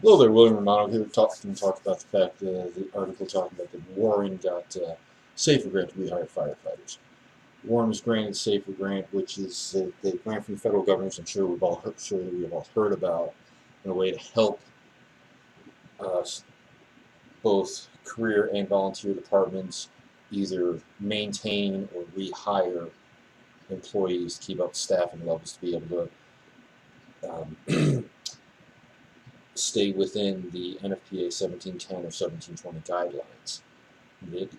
Hello there, William Romano here, talking about the fact the article talking about that Warren got SAFER grant to rehire firefighters. Warren was granted SAFER grant, which is the grant from the federal government. I'm sure we've all heard about, in a way to help uh, both career and volunteer departments either maintain or rehire employees to keep up staffing levels to be able to stay within the NFPA 1710 or 1720 guidelines.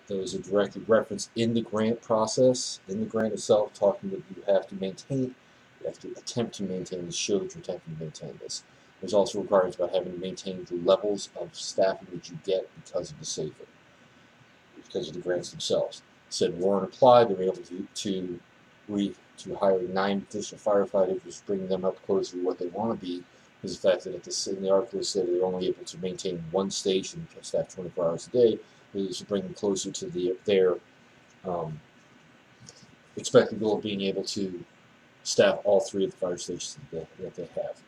There was a directed reference in the grant process, in the grant itself, talking that you have to maintain, you have to attempt to maintain this, show that you're attempting to maintain this. There's also requirements about having to maintain the levels of staffing that you get because of the SAFER, because of the grants themselves. Said Warren applied, they were able to hire 9 additional firefighters, which bringing them up closer to what they want to be. Is the fact that in the article it said they're only able to maintain one station, staff 24 hours a day. Is to bring them closer to their um, expected goal of being able to staff all 3 of the fire stations that they have.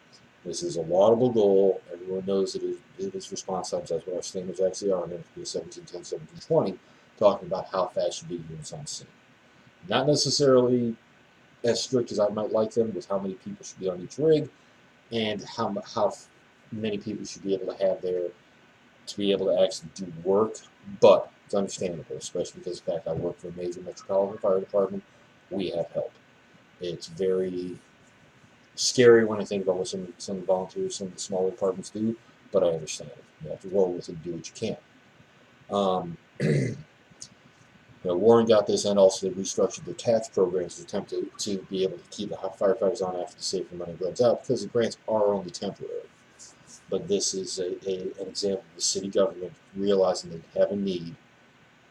This is a laudable goal. Everyone knows that it is response times. That's what our standards actually are in NFPA 1710, 1720, talking about how fast you get units on scene. Not necessarily as strict as I might like them with how many people should be on each rig and how many people should be able to have there to be able to actually do work, but it's understandable, especially because of the fact I work for a major metropolitan fire department. We have help. It's very scary when I think about what some of the volunteers, some of the smaller departments do, but I understand it. You have to roll with it and do what you can. Warren got this, and also they restructured their tax programs to attempt to be able to keep the firefighters on after the SAFER money runs out, because the grants are only temporary. But this is an example of the city government realizing they have a need,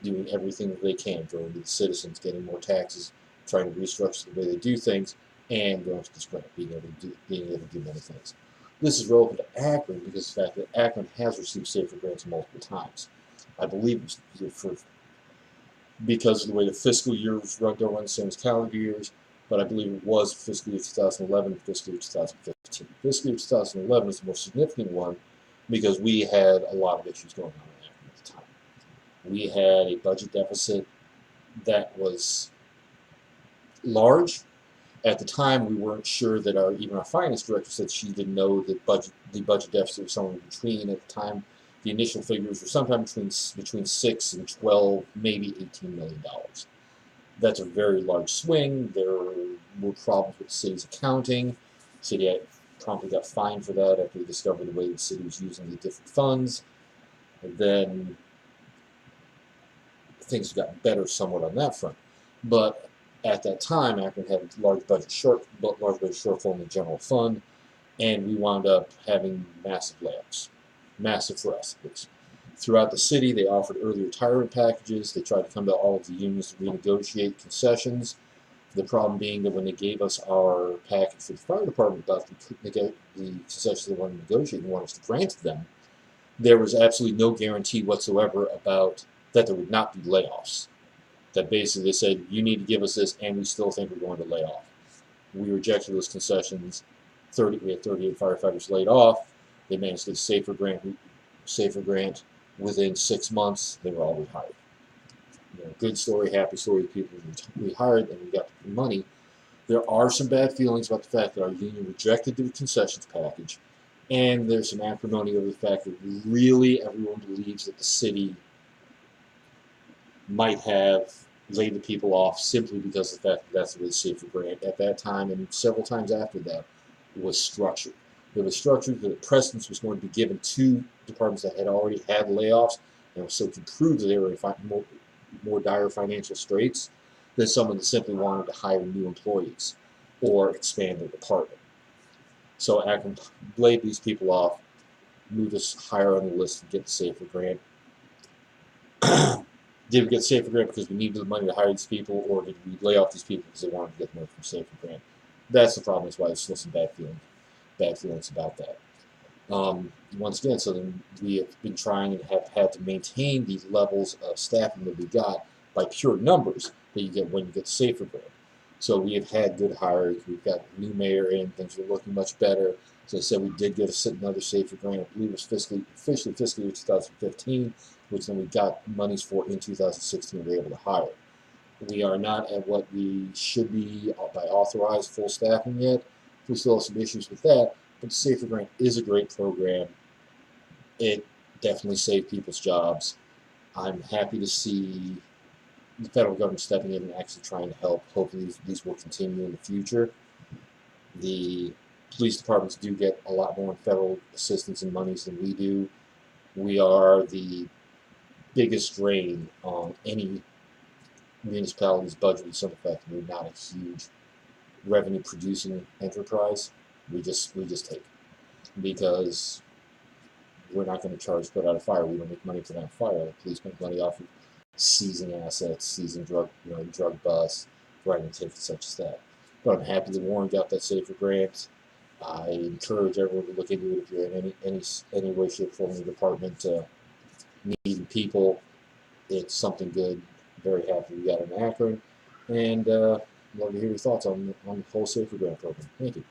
doing everything that they can, going to the citizens, getting more taxes, trying to restructure the way they do things, and going to this grant, being able to do many things. This is relevant to Akron because of the fact that Akron has received SAFER grants multiple times. I believe because of the way the fiscal years don't run the same as calendar years, but I believe it was fiscal year 2011 and fiscal year 2015. Fiscal year 2011 is the more significant one because we had a lot of issues going on in Akron at the time. We had a budget deficit that was large. At the time, we weren't sure that even our finance director said she didn't know that the budget deficit was somewhere between, at the time, the initial figures were sometime between 6 and 12, maybe $18 million. That's a very large swing. There were problems with the city's accounting. The city promptly got fined for that after they discovered the way the city was using the different funds. And then things got better somewhat on that front. But at that time, Akron had a large budget shortfall in the general fund, and we wound up having massive layoffs. Massive for us. Throughout the city, they offered early retirement packages. They tried to come to all of the unions to renegotiate concessions. The problem being that when they gave us our package for the fire department about the concessions they wanted to negotiate and wanted us to grant them, there was absolutely no guarantee whatsoever about that there would not be layoffs. That basically they said, you need to give us this, and we still think we're going to lay off. We rejected those concessions. We had 38 firefighters laid off. They managed to get a SAFER grant. Within 6 months, they were all rehired. Good story, happy story. People rehired, and we got the money. There are some bad feelings about the fact that our union rejected the concessions package, and there's some acrimony over the fact that really everyone believes that the city might have laid the people off simply because of the fact that that's the way the SAFER grant at that time and several times after that was structured. It was structured that precedence was going to be given to departments that had already had layoffs, and so to prove that they were in more dire financial straits than someone that simply wanted to hire new employees or expand their department. So Akron laid these people off, moved us higher on the list to get the SAFER grant. Did we get the SAFER grant because we needed the money to hire these people, or did we lay off these people because they wanted to get the money from SAFER grant? That's the problem. That's why there's still some bad feelings about that. Once again, so then we have been trying and have had to maintain these levels of staffing that we got by pure numbers that you get when you get the SAFER grant. So we have had good hires. We've got a new mayor in. Things are looking much better. As I said, we did get another SAFER grant. I believe it was officially fiscal year 2015, which then we got monies for in 2016. We were able to hire. We are not at what we should be by authorized full staffing yet. We still have some issues with that, but the SAFER grant is a great program. It definitely saved people's jobs. I'm happy to see the federal government stepping in and actually trying to help. Hopefully these will continue in the future. The police departments do get a lot more federal assistance and monies than we do. We are the biggest drain on any municipality's budget, with some effect. We're not a huge revenue producing enterprise. We just take it because we're not going to charge put out a fire. We don't make money put out a fire. The police make money off of seizing assets, seizing drug busts, writing tickets such as that. But I'm happy that Warren got that SAFER grant. I encourage everyone to look into it if you're in any way, shape, form in the department needing people. It's something good. Very happy we got it in Akron, and love to hear your thoughts on the whole SAFER grant program. Thank you.